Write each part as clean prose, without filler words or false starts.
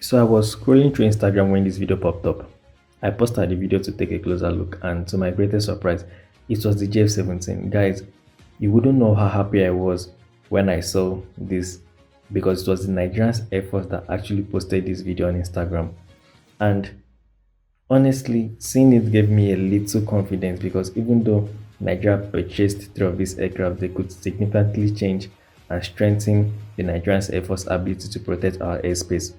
So I was scrolling through Instagram when this video popped up. I posted the video to take a closer look, and to my greatest surprise, it was the JF-17. Guys, you wouldn't know how happy I was when I saw this, because it was the Nigerian Air Force that actually posted this video on Instagram. And honestly, seeing it gave me a little confidence, because even though Nigeria purchased three of these aircraft, they could significantly change and strengthen the Nigerian Air Force ability to protect our airspace.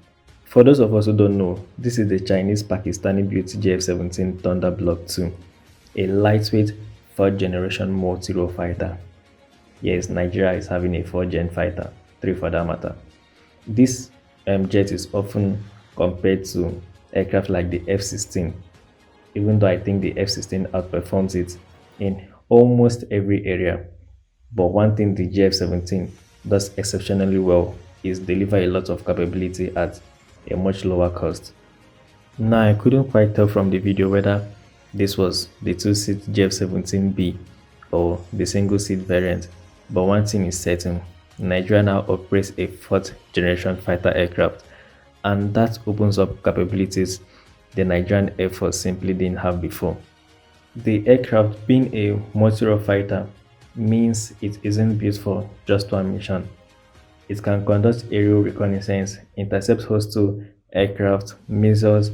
For those of us who don't know, this is the Chinese Pakistani built JF-17 Thunder Block 2, a lightweight 3rd generation multi-role fighter. Yes, Nigeria is having a 4th-gen fighter, 3 for that matter. This jet is often compared to aircraft like the F-16, even though I think the F-16 outperforms it in almost every area. But one thing the JF-17 does exceptionally well is deliver a lot of capability at a much lower cost. Now, I couldn't quite tell from the video whether this was the two-seat JF-17B or the single-seat variant, but one thing is certain: Nigeria now operates a 4th-generation fighter aircraft, and that opens up capabilities the Nigerian Air Force simply didn't have before. The aircraft, being a multi-role fighter, means it isn't built for just one mission. It can conduct aerial reconnaissance, intercept hostile aircraft, missiles,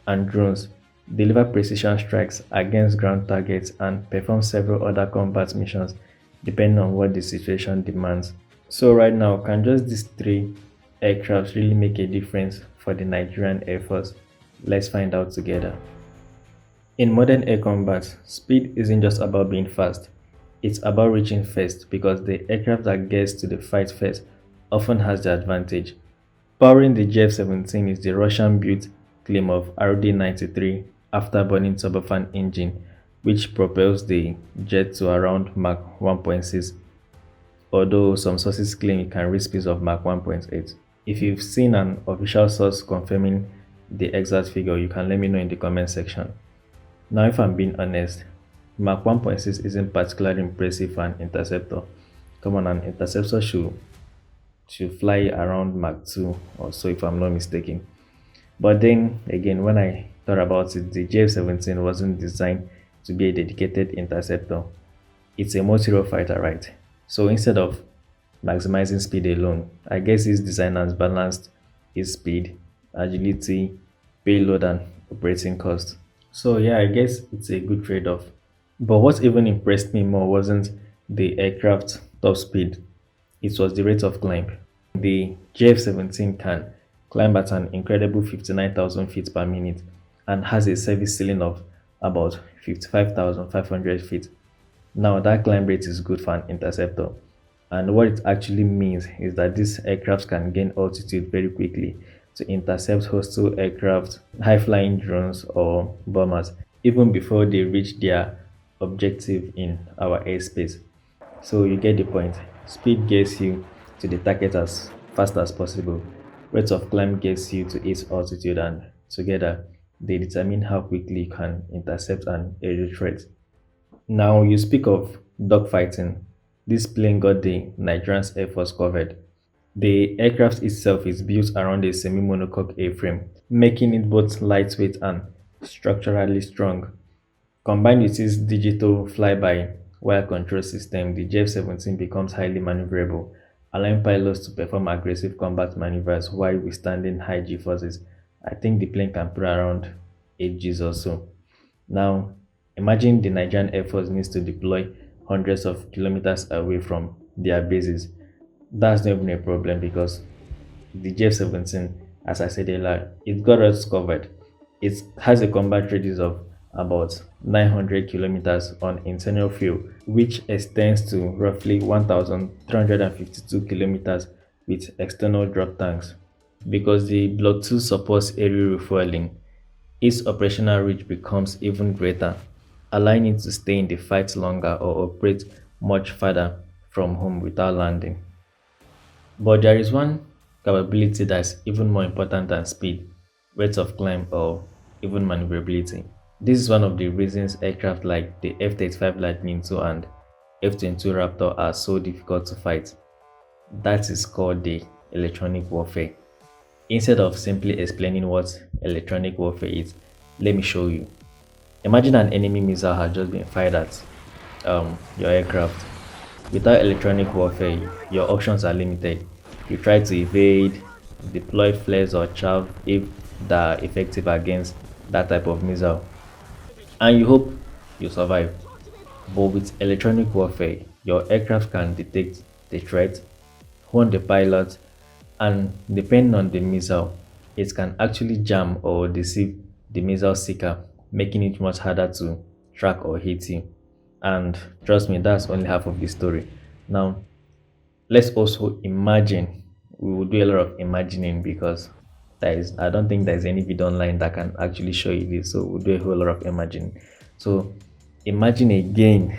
and drones, deliver precision strikes against ground targets, and perform several other combat missions depending on what the situation demands. So right now, can just these three aircrafts really make a difference for the Nigerian Air Force? Let's find out together. In modern air combat, speed isn't just about being fast, it's about reaching first, because the aircraft that gets to the fight first often has the advantage. Powering the JF-17 is the Russian-built Klimov RD-93 afterburning turbofan engine, which propels the jet to around Mach 1.6, although some sources claim it can reach speeds of Mach 1.8. If you've seen an official source confirming the exact figure, you can let me know in the comment section. Now, if I'm being honest, Mach 1.6 isn't particularly impressive for an interceptor. Come on, an interceptor should fly around Mach 2 or so, if I'm not mistaken. But then again, when I thought about it, the JF-17 wasn't designed to be a dedicated interceptor. It's a multi-role fighter, right? So instead of maximizing speed alone, I guess its designers balanced its speed, agility, payload, and operating cost. So yeah, I guess it's a good trade-off. But what even impressed me more wasn't the aircraft's top speed, it was the rate of climb. The JF-17 can climb at an incredible 59,000 feet per minute and has a service ceiling of about 55,500 feet. Now, that climb rate is good for an interceptor, and what it actually means is that these aircrafts can gain altitude very quickly to intercept hostile aircraft, high-flying drones, or bombers even before they reach their objective in our airspace. So you get the point. Speed gets you to the target as fast as possible. Rate of climb gets you to its altitude, and together they determine how quickly you can intercept an aerial threat. Now you speak of dogfighting. This plane got the Nigerian Air Force covered. The aircraft itself is built around a semi-monocoque airframe, making it both lightweight and structurally strong. Combined with its digital fly-by-wire control system, the JF-17 becomes highly maneuverable, allowing pilots to perform aggressive combat maneuvers while withstanding high G-forces. I think the plane can put around 8 Gs or so. Now, imagine the Nigerian Air Force needs to deploy hundreds of kilometers away from their bases. That's not even a problem, because the JF-17, as I said earlier, it got us covered. It has a combat radius of about 900 kilometers on internal fuel, which extends to roughly 1,352 kilometers with external drop tanks. Because the Block 2 supports aerial refueling, its operational reach becomes even greater, allowing it to stay in the fight longer or operate much farther from home without landing. But there is one capability that's even more important than speed: rate of climb, or even maneuverability. This is one of the reasons aircraft like the F-35 Lightning II and F-22 Raptor are so difficult to fight. That is called the electronic warfare. Instead of simply explaining what electronic warfare is, let me show you. Imagine an enemy missile has just been fired at your aircraft. Without electronic warfare, your options are limited. You try to evade, deploy flares or chaff if they are effective against that type of missile, and you hope you survive. But with electronic warfare, your aircraft can detect the threat, warn the pilot, and depending on the missile, it can actually jam or deceive the missile seeker, making it much harder to track or hit you. And trust me, that's only half of the story. Now, let's also imagine. We will do a lot of imagining because I don't think there's any video online that can actually show you this. So we'll do a whole lot of imagining. So imagine again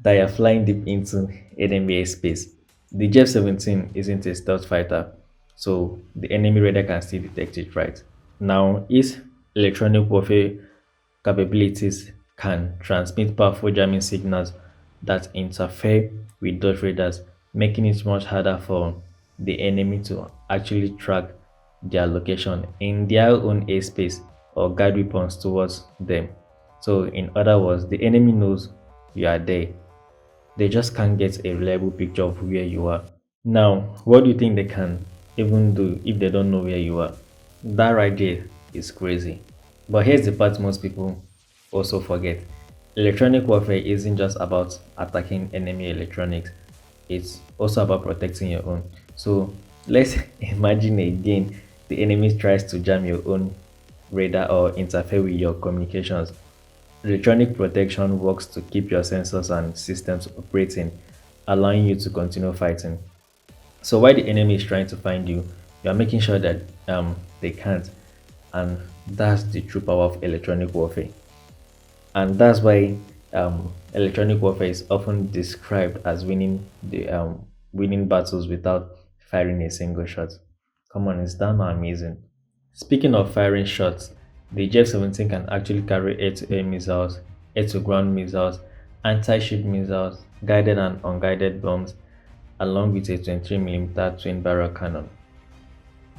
that you're flying deep into enemy airspace. The J-17 isn't a stealth fighter, so the enemy radar can still detect it, right? Now, its electronic warfare capabilities can transmit powerful jamming signals that interfere with those radars, making it much harder for the enemy to actually track their location in their own airspace or guide weapons towards them. So, in other words, the enemy knows you are there. They just can't get a reliable picture of where you are. Now, what do you think they can even do if they don't know where you are? That right there is crazy. But here's the part most people also forget. Electronic warfare isn't just about attacking enemy electronics, it's also about protecting your own. So let's imagine again the enemy tries to jam your own radar or interfere with your communications. Electronic protection works to keep your sensors and systems operating, allowing you to continue fighting. So while the enemy is trying to find you, you are making sure that they can't, and that's the true power of electronic warfare. And that's why electronic warfare is often described as winning battles without firing a single shot. Come on, is that not amazing? Speaking of firing shots, the J-17 can actually carry air-to-air missiles, air-to-ground missiles, anti-ship missiles, guided and unguided bombs, along with a 23 mm twin-barrel cannon.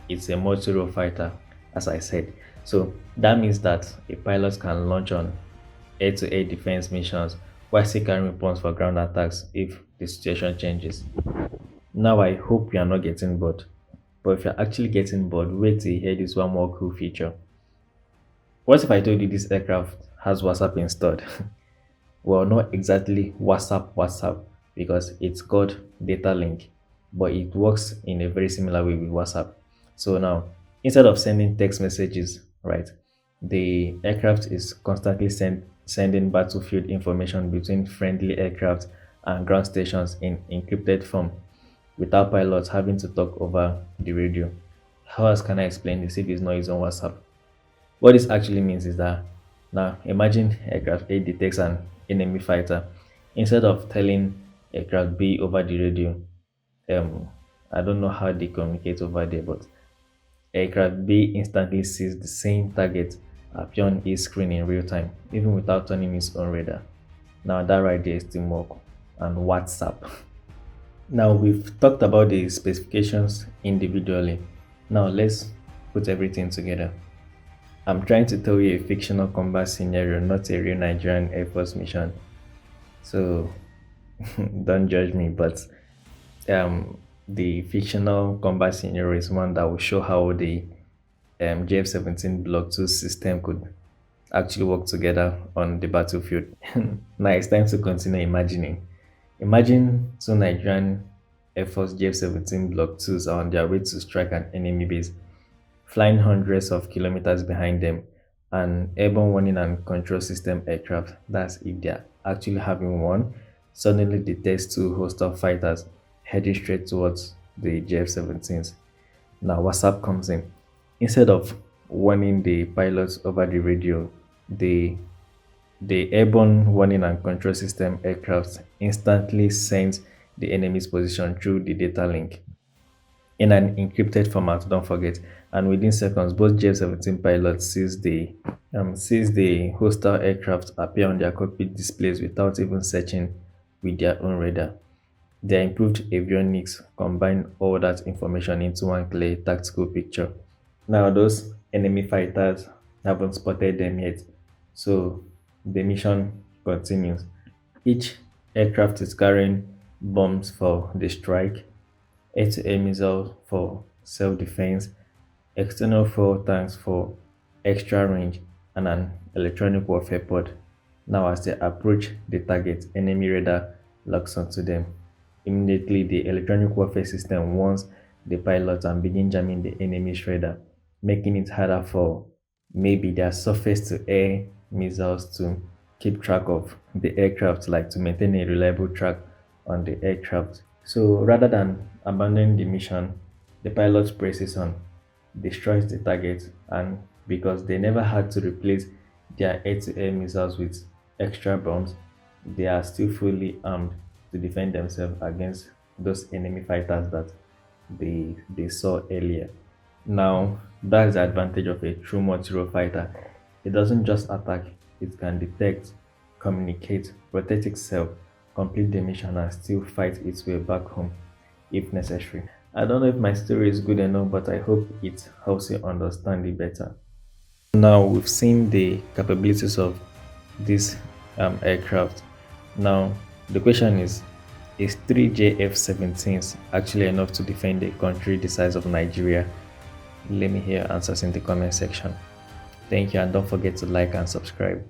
It's a Multirole fighter, as I said. So that means that a pilot can launch on air-to-air defense missions while still carrying weapons for ground attacks if the situation changes. Now I hope you are not getting bored. But if you're actually getting bored, wait till you hear this one more cool feature. What if I told you this aircraft has WhatsApp installed? Well, not exactly WhatsApp because it's called data link, but it works in a very similar way with WhatsApp. So now, instead of sending text messages, right, the aircraft is constantly sending battlefield information between friendly aircraft and ground stations in encrypted form without pilots having to talk over the radio. How else can I explain this if it's not using WhatsApp? What this actually means is that now imagine aircraft A detects an enemy fighter. Instead of telling aircraft B over the radio, um, I don't know how they communicate over there, but aircraft B instantly sees the same target appear on its screen in real time, even without turning its own radar. Now that right there is teamwork and WhatsApp. Now we've talked about the specifications individually. Now let's put everything together. I'm trying to tell you a fictional combat scenario, not a real Nigerian Air Force mission. So don't judge me, but the fictional combat scenario is one that will show how the JF-17 Block 2 system could actually work together on the battlefield. Now it's time to continue imagining. Imagine two Nigerian Air Force JF-17 Block 2s are on their way to strike an enemy base, flying hundreds of kilometers behind them, an airborne warning and control system aircraft, that's if they're actually having one, suddenly detects two hostile fighters heading straight towards the JF-17s. Now WhatsApp comes in. Instead of warning the pilots over the radio, the airborne warning and control system aircraft instantly sends the enemy's position through the data link in an encrypted format, don't forget. And within seconds, both J-17 pilots sees the hostile aircraft appear on their cockpit displays without even searching with their own radar. Their improved avionics combine all that information into one clear tactical picture. Now, those enemy fighters haven't spotted them yet, so the mission continues. Each aircraft is carrying bombs for the strike, air-to-air missiles for self-defense, external fuel tanks for extra range, and an electronic warfare pod. Now, as they approach the target, enemy radar locks onto them. Immediately, the electronic warfare system warns the pilots and begin jamming the enemy's radar, making it harder for maybe their surface-to-air missiles to keep track of the aircraft, like to maintain a reliable track on the aircraft. So rather than abandoning the mission, the pilot presses on, destroys the target, and because they never had to replace their air-to-air missiles with extra bombs, they are still fully armed to defend themselves against those enemy fighters that they saw earlier. Now, that's the advantage of a true multi-role fighter. It doesn't just attack, it can detect, communicate, protect itself, complete the mission, and still fight its way back home if necessary. I don't know if my story is good enough, but I hope it helps you understand it better. Now, we've seen the capabilities of this aircraft. Now, the question is 3JF-17s actually enough to defend a country the size of Nigeria? Let me hear your answers in the comment section. Thank you, and don't forget to like and subscribe.